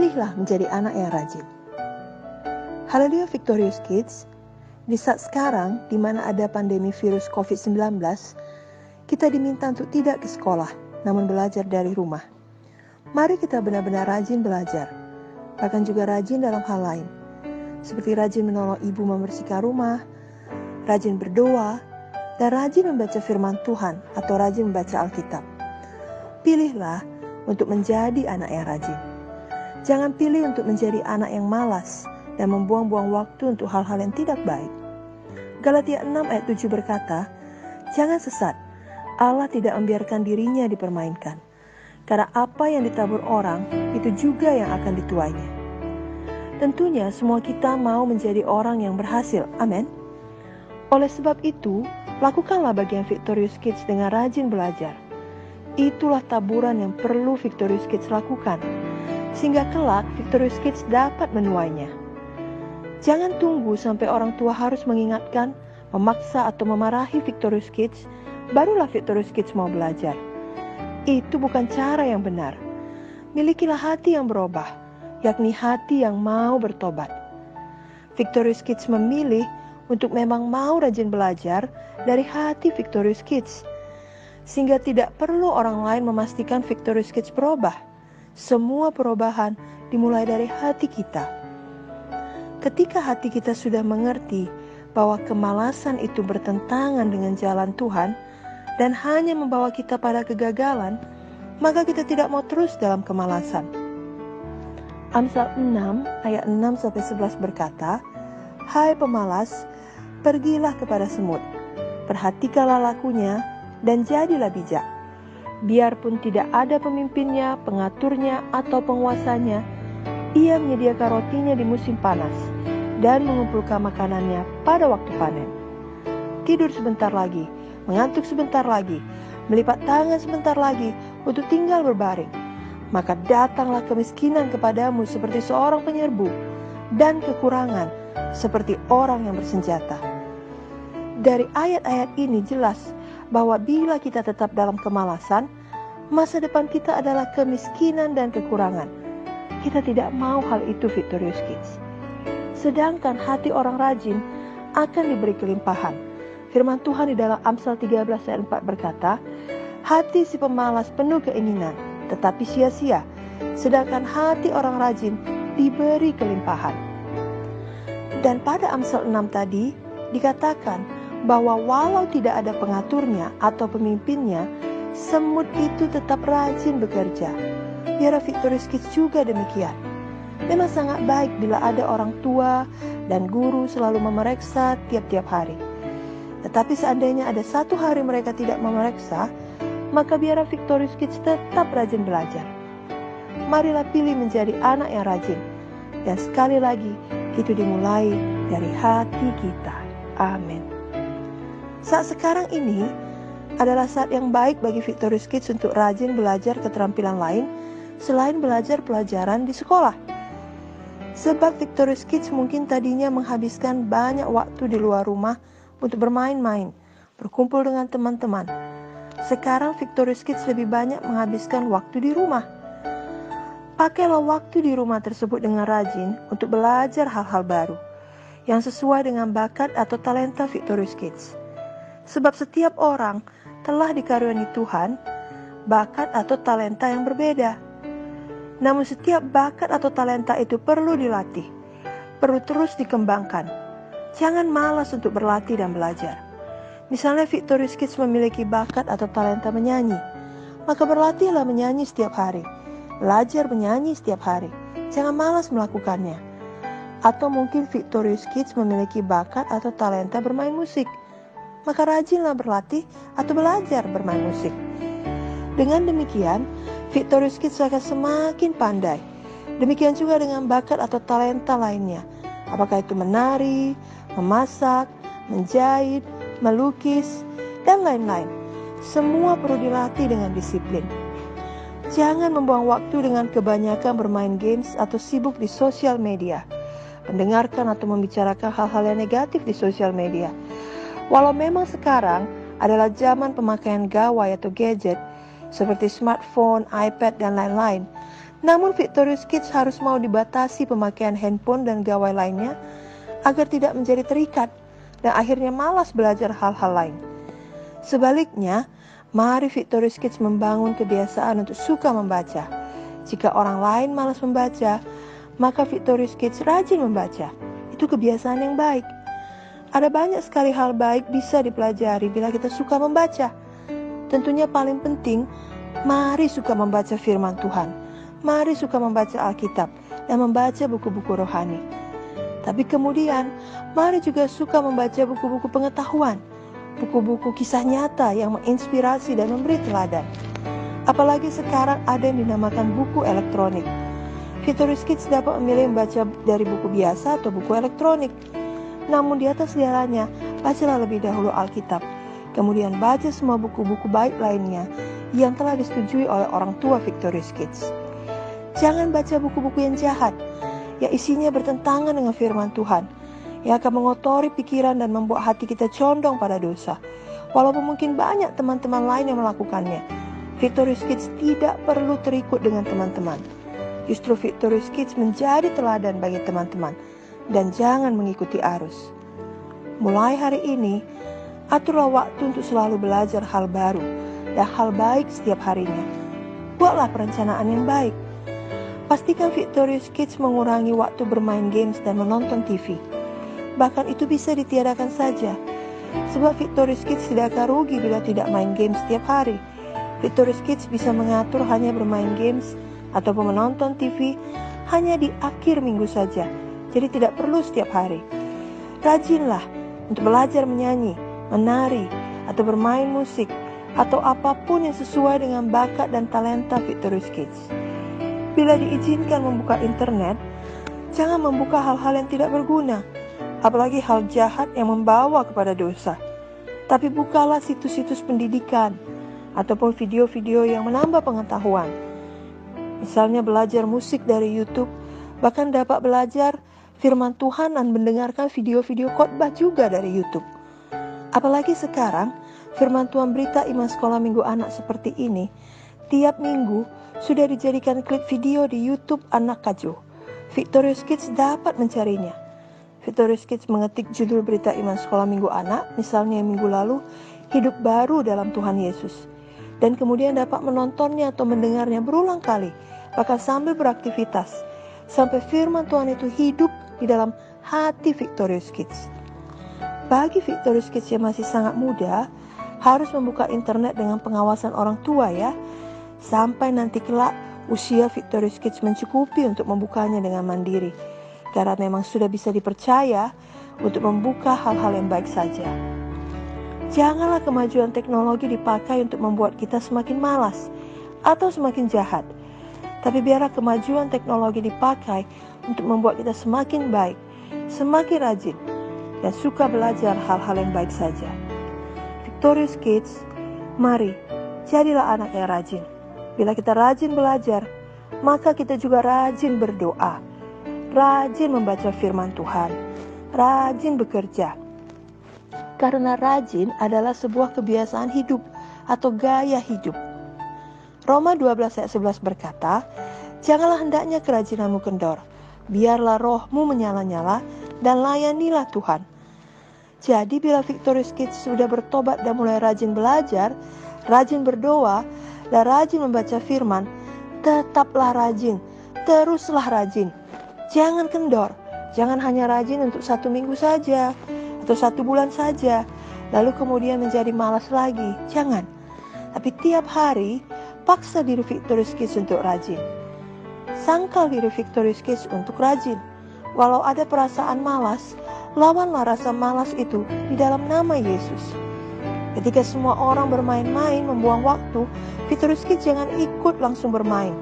Pilihlah menjadi anak yang rajin. Haleluya Victorious Kids, di saat sekarang di mana ada pandemi virus COVID-19, kita diminta untuk tidak ke sekolah, namun belajar dari rumah. Mari kita benar-benar rajin belajar, bahkan juga rajin dalam hal lain, seperti rajin menolong ibu membersihkan rumah, rajin berdoa, dan rajin membaca firman Tuhan atau rajin membaca Alkitab. Pilihlah untuk menjadi anak yang rajin. Jangan pilih untuk menjadi anak yang malas dan membuang-buang waktu untuk hal-hal yang tidak baik. Galatia 6 ayat 7 berkata, "Jangan sesat, Allah tidak membiarkan dirinya dipermainkan. Karena apa yang ditabur orang, itu juga yang akan dituainya." Tentunya semua kita mau menjadi orang yang berhasil, amin. Oleh sebab itu, lakukanlah bagian Victorious Kids dengan rajin belajar. Itulah taburan yang perlu Victorious Kids lakukan, sehingga kelak Victorious Kids dapat menuainya. Jangan tunggu sampai orang tua harus mengingatkan, memaksa atau memarahi Victorious Kids, barulah Victorious Kids mau belajar. Itu bukan cara yang benar. Milikilah hati yang berubah, yakni hati yang mau bertobat. Victorious Kids memilih untuk memang mau rajin belajar dari hati Victorious Kids, sehingga tidak perlu orang lain memastikan Victorious Kids berubah. Semua perubahan dimulai dari hati kita. Ketika hati kita sudah mengerti bahwa kemalasan itu bertentangan dengan jalan Tuhan dan hanya membawa kita pada kegagalan, maka kita tidak mau terus dalam kemalasan. Amsal 6 ayat 6-11 berkata, "Hai pemalas, pergilah kepada semut, perhatikanlah lakunya, dan jadilah bijak. Biarpun tidak ada pemimpinnya, pengaturnya, atau penguasanya, ia menyediakan rotinya di musim panas dan mengumpulkan makanannya pada waktu panen. Tidur sebentar lagi, mengantuk sebentar lagi, melipat tangan sebentar lagi untuk tinggal berbaring. Maka datanglah kemiskinan kepadamu seperti seorang penyerbu, dan kekurangan seperti orang yang bersenjata." Dari ayat-ayat ini jelas bahwa bila kita tetap dalam kemalasan, masa depan kita adalah kemiskinan dan kekurangan. Kita tidak mau hal itu Victorious Kids. Sedangkan hati orang rajin akan diberi kelimpahan. Firman Tuhan di dalam Amsal 13 ayat 4 berkata, "Hati si pemalas penuh keinginan, tetapi sia-sia. Sedangkan hati orang rajin diberi kelimpahan." Dan pada Amsal 6 tadi dikatakan bahwa walau tidak ada pengaturnya atau pemimpinnya, semut itu tetap rajin bekerja. Biar Victorious Kids juga demikian. Memang sangat baik bila ada orang tua dan guru selalu memeriksa tiap-tiap hari. Tetapi seandainya ada satu hari mereka tidak memeriksa, maka biar Victorious Kids tetap rajin belajar. Marilah pilih menjadi anak yang rajin. Dan sekali lagi, itu dimulai dari hati kita. Amin. Saat sekarang ini adalah saat yang baik bagi Victorious Kids untuk rajin belajar keterampilan lain selain belajar pelajaran di sekolah. Sebab Victorious Kids mungkin tadinya menghabiskan banyak waktu di luar rumah untuk bermain-main, berkumpul dengan teman-teman. Sekarang Victorious Kids lebih banyak menghabiskan waktu di rumah. Pakailah waktu di rumah tersebut dengan rajin untuk belajar hal-hal baru yang sesuai dengan bakat atau talenta Victorious Kids. Sebab setiap orang telah dikaruniai Tuhan bakat atau talenta yang berbeda. Namun setiap bakat atau talenta itu perlu dilatih, perlu terus dikembangkan. Jangan malas untuk berlatih dan belajar. Misalnya Victorious Kids memiliki bakat atau talenta menyanyi, maka berlatihlah menyanyi setiap hari. Belajar menyanyi setiap hari. Jangan malas melakukannya. Atau mungkin Victorious Kids memiliki bakat atau talenta bermain musik, maka rajinlah berlatih atau belajar bermain musik. Dengan demikian, Victorious Kids akan semakin pandai. Demikian juga dengan bakat atau talenta lainnya. Apakah itu menari, memasak, menjahit, melukis, dan lain-lain. Semua perlu dilatih dengan disiplin. Jangan membuang waktu dengan kebanyakan bermain games atau sibuk di sosial media, mendengarkan atau membicarakan hal-hal yang negatif di sosial media. Walau memang sekarang adalah zaman pemakaian gawai atau gadget seperti smartphone, iPad, dan lain-lain, Namun Victorious Kids harus mau dibatasi pemakaian handphone dan gawai lainnya agar tidak menjadi terikat dan akhirnya malas belajar hal-hal lain. Sebaliknya, mari Victorious Kids membangun kebiasaan untuk suka membaca. Jika orang lain malas membaca, maka Victorious Kids rajin membaca. Itu kebiasaan yang baik. Ada banyak sekali hal baik bisa dipelajari bila kita suka membaca. Tentunya paling penting, mari suka membaca firman Tuhan. Mari suka membaca Alkitab dan membaca buku-buku rohani. Tapi kemudian, mari juga suka membaca buku-buku pengetahuan, buku-buku kisah nyata yang menginspirasi dan memberi teladan. Apalagi sekarang ada yang dinamakan buku elektronik. Victorious Kids dapat memilih membaca dari buku biasa atau buku elektronik. Namun di atas segalanya, bacalah lebih dahulu Alkitab. Kemudian baca semua buku-buku baik lainnya yang telah disetujui oleh orang tua Victorious Kids. Jangan baca buku-buku yang jahat, yang isinya bertentangan dengan firman Tuhan, yang akan mengotori pikiran dan membuat hati kita condong pada dosa. Walaupun mungkin banyak teman-teman lain yang melakukannya, Victorious Kids tidak perlu terikut dengan teman-teman. Justru Victorious Kids menjadi teladan bagi teman-teman, dan jangan mengikuti arus. Mulai hari ini, aturlah waktu untuk selalu belajar hal baru dan hal baik setiap harinya. Buatlah perencanaan yang baik. Pastikan Victorious Kids mengurangi waktu bermain games dan menonton TV. Bahkan itu bisa ditiadakan saja. Sebab Victorious Kids tidak akan rugi bila tidak main games setiap hari. Victorious Kids bisa mengatur hanya bermain games ataupun menonton TV hanya di akhir minggu saja. Jadi tidak perlu setiap hari. Rajinlah untuk belajar menyanyi, menari, atau bermain musik, atau apapun yang sesuai dengan bakat dan talenta Victorious Kids. Bila diizinkan membuka internet, jangan membuka hal-hal yang tidak berguna, apalagi hal jahat yang membawa kepada dosa. Tapi bukalah situs-situs pendidikan, ataupun video-video yang menambah pengetahuan. Misalnya belajar musik dari YouTube, bahkan dapat belajar firman Tuhan dan mendengarkan video-video khotbah juga dari YouTube. Apalagi sekarang, firman Tuhan berita iman sekolah minggu anak seperti ini, tiap minggu sudah dijadikan klip video di YouTube Anak Kajo. Victorious Kids dapat mencarinya. Victorious Kids mengetik judul berita iman sekolah minggu anak, misalnya minggu lalu, Hidup Baru dalam Tuhan Yesus. Dan kemudian dapat menontonnya atau mendengarnya berulang kali, bahkan sambil beraktivitas, sampai firman Tuhan itu hidup di dalam hati Victorious Kids. Bagi Victorious Kids yang masih sangat muda, harus membuka internet dengan pengawasan orang tua ya. Sampai nanti kelak usia Victorious Kids mencukupi untuk membukanya dengan mandiri. Karena memang sudah bisa dipercaya untuk membuka hal-hal yang baik saja. Janganlah kemajuan teknologi dipakai untuk membuat kita semakin malas atau semakin jahat. Tapi biarlah kemajuan teknologi dipakai untuk membuat kita semakin baik, semakin rajin, dan suka belajar hal-hal yang baik saja. Victorious Kids, mari jadilah anak yang rajin. Bila kita rajin belajar, maka kita juga rajin berdoa, rajin membaca firman Tuhan, rajin bekerja. Karena rajin adalah sebuah kebiasaan hidup atau gaya hidup. Roma 12 ayat 11 berkata, janganlah hendaknya kerajinanmu kendor, biarlah rohmu menyala-nyala dan layanilah Tuhan. Jadi bila Victorious Kids sudah bertobat dan mulai rajin belajar, rajin berdoa, dan rajin membaca firman, tetaplah rajin, teruslah rajin. Jangan kendor, jangan hanya rajin untuk 1 minggu saja, atau 1 bulan saja, lalu kemudian menjadi malas lagi. Jangan, tapi tiap hari, paksa diri Victorious Kids untuk rajin. Sangkal diri Victorious Kids untuk rajin. Walau ada perasaan malas, lawanlah rasa malas itu di dalam nama Yesus. Ketika semua orang bermain-main, membuang waktu, Victorious Kids jangan ikut langsung bermain.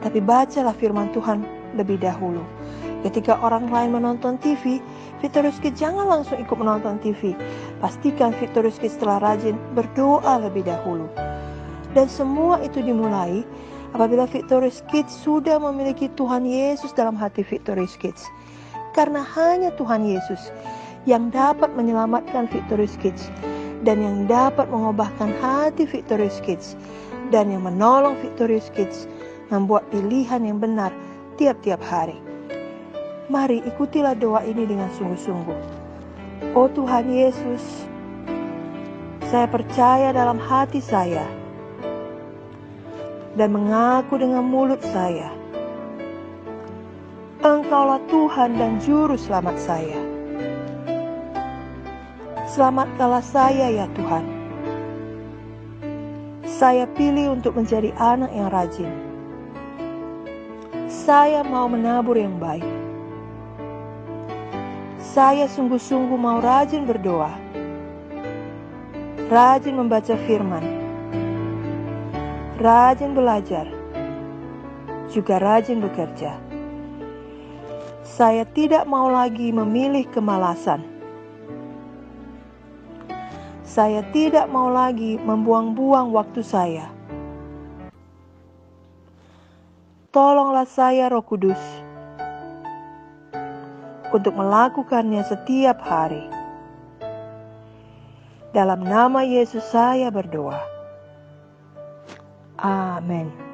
Tapi bacalah firman Tuhan lebih dahulu. Ketika orang lain menonton TV, Victorious Kids jangan langsung ikut menonton TV. Pastikan Victorious Kids telah rajin berdoa lebih dahulu. Dan semua itu dimulai apabila Victorious Kids sudah memiliki Tuhan Yesus dalam hati Victorious Kids. Karena hanya Tuhan Yesus yang dapat menyelamatkan Victorious Kids, dan yang dapat mengubahkan hati Victorious Kids, dan yang menolong Victorious Kids membuat pilihan yang benar tiap-tiap hari. Mari ikutilah doa ini dengan sungguh-sungguh. Oh Tuhan Yesus, saya percaya dalam hati saya dan mengaku dengan mulut saya, Engkaulah Tuhan dan Juru Selamat saya. Selamatkanlah saya ya Tuhan. Saya pilih untuk menjadi anak yang rajin. Saya mau menabur yang baik. Saya sungguh-sungguh mau rajin berdoa, rajin membaca firman, rajin belajar, juga rajin bekerja. Saya tidak mau lagi memilih kemalasan. Saya tidak mau lagi membuang-buang waktu saya. Tolonglah saya, Roh Kudus, untuk melakukannya setiap hari. Dalam nama Yesus saya berdoa. Amin.